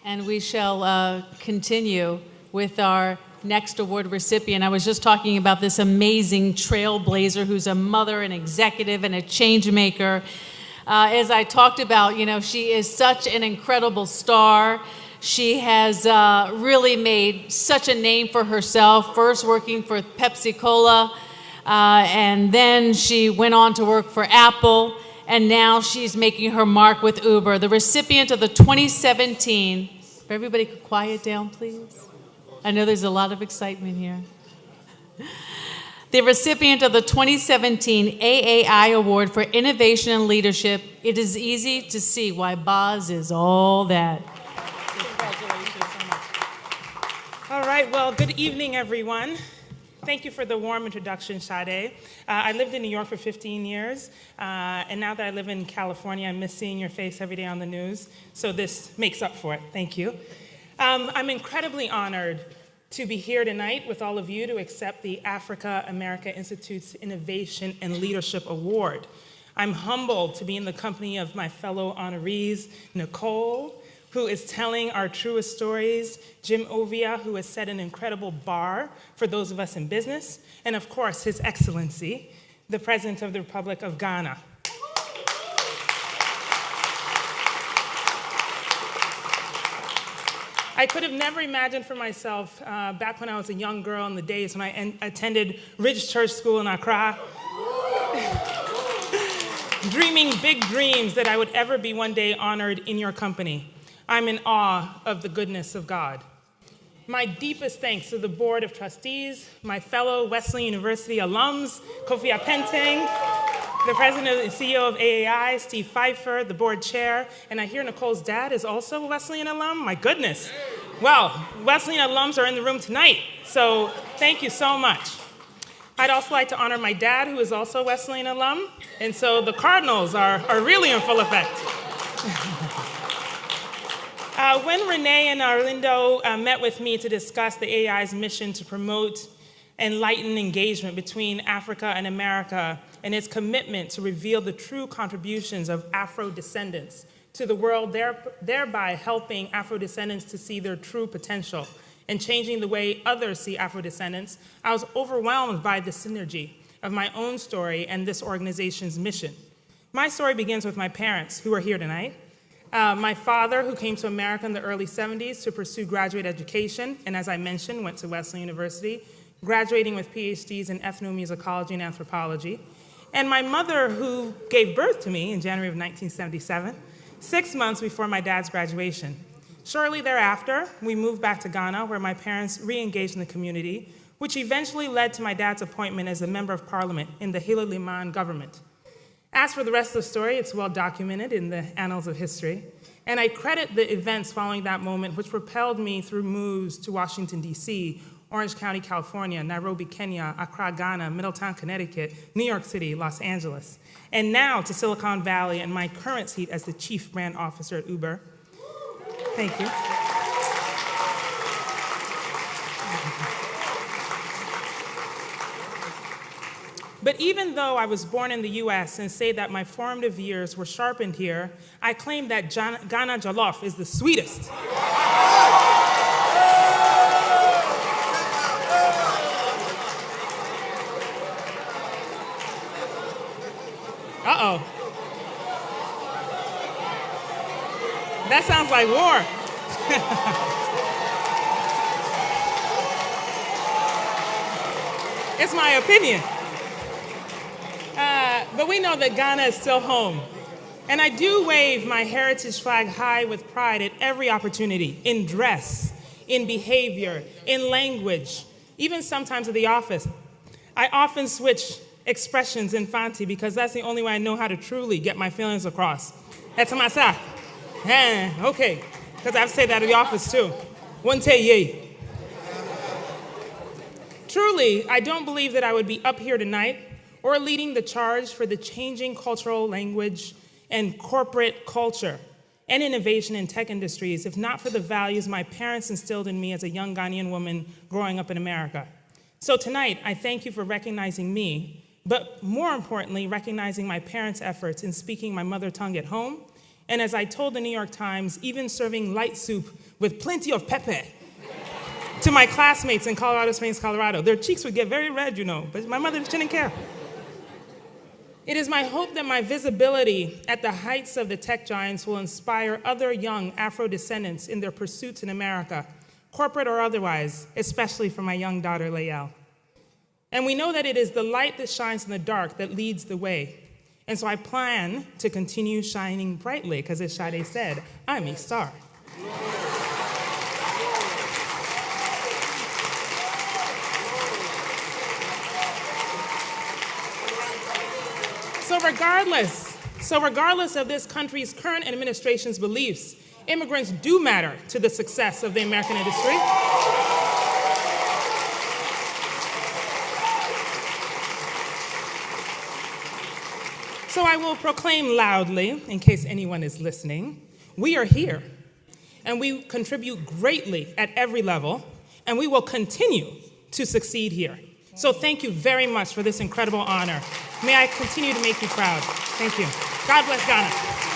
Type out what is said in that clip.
And we shall continue with our next award recipient. I was just talking about this amazing trailblazer who's a mother, an executive, and a change maker. As I talked about, she is such an incredible star. She has really made such a name for herself, first working for Pepsi-Cola, and then she went on to work for Apple, and now she's making her mark with Uber. The recipient of the 2017, if everybody could quiet down, please. I know there's a lot of excitement here. The recipient of the 2017 AAI Award for Innovation and Leadership, it is easy to see why Boz is all that. Congratulations so much. All right, well, good evening, everyone. Thank you for the warm introduction, Sade. I lived in New York for 15 years, and now that I live in California, I miss seeing your face every day on the news, so this makes up for it. Thank you. I'm incredibly honored to be here tonight with all of you to accept the Africa America Institute's Innovation and Leadership Award. I'm humbled to be in the company of my fellow honorees, Nicole, who is telling our truest stories, Jim Ovia, who has set an incredible bar for those of us in business, and of course, His Excellency, the President of the Republic of Ghana. I could have never imagined for myself, back when I was a young girl in the days when I attended Ridge Church School in Accra, dreaming big dreams that I would ever be one day honored in your company. I'm in awe of the goodness of God. My deepest thanks to the Board of Trustees, my fellow Wesleyan University alums, Kofi Apenteng, the President and CEO of AAI, Steve Pfeiffer, the board chair, and I hear Nicole's dad is also a Wesleyan alum. My goodness. Well, Wesleyan alums are in the room tonight, so thank you so much. I'd also like to honor my dad, who is also a Wesleyan alum, and so the Cardinals are really in full effect. When Renee and Arlindo met with me to discuss the AI's mission to promote enlightened engagement between Africa and America and its commitment to reveal the true contributions of Afro-descendants to the world, thereby helping Afro-descendants to see their true potential and changing the way others see Afro-descendants, I was overwhelmed by the synergy of my own story and this organization's mission. My story begins with my parents, who are here tonight. My father, who came to America in the early 70s to pursue graduate education, and as I mentioned, went to Wesleyan University, graduating with PhDs in ethnomusicology and anthropology. And my mother, who gave birth to me in January of 1977, 6 months before my dad's graduation. Shortly thereafter, we moved back to Ghana, where my parents re-engaged in the community, which eventually led to my dad's appointment as a member of parliament in the Hila Liman government. As for the rest of the story, it's well documented in the annals of history, and I credit the events following that moment which propelled me through moves to Washington, D.C., Orange County, California, Nairobi, Kenya, Accra, Ghana, Middletown, Connecticut, New York City, Los Angeles, and now to Silicon Valley and my current seat as the Chief Brand Officer at Uber. Thank you. But even though I was born in the US and say that my formative years were sharpened here, I claim that Ghana jollof is the sweetest. Uh-oh. That sounds like war. It's my opinion. But we know that Ghana is still home. And I do wave my heritage flag high with pride at every opportunity, in dress, in behavior, in language, even sometimes at the office. I often switch expressions in Fanti because that's the only way I know how to truly get my feelings across. That's my side. Okay, because I've said that at the office too. One tay yay. Truly, I don't believe that I would be up here tonight or leading the charge for the changing cultural language and corporate culture and innovation in tech industries if not for the values my parents instilled in me as a young Ghanaian woman growing up in America. So tonight, I thank you for recognizing me, but more importantly, recognizing my parents' efforts in speaking my mother tongue at home And as I told the New York Times, even serving light soup with plenty of pepper to my classmates in Colorado Springs, Colorado. Their cheeks would get very red, but my mother didn't care. It is my hope that my visibility at the heights of the tech giants will inspire other young Afro-descendants in their pursuits in America, corporate or otherwise, especially for my young daughter, Layel. And we know that it is the light that shines in the dark that leads the way. And so I plan to continue shining brightly, because as Sade said, I'm a star. So regardless of this country's current administration's beliefs, immigrants do matter to the success of the American industry. So I will proclaim loudly, in case anyone is listening, we are here, and we contribute greatly at every level, and we will continue to succeed here. So thank you very much for this incredible honor. May I continue to make you proud. Thank you. God bless Ghana.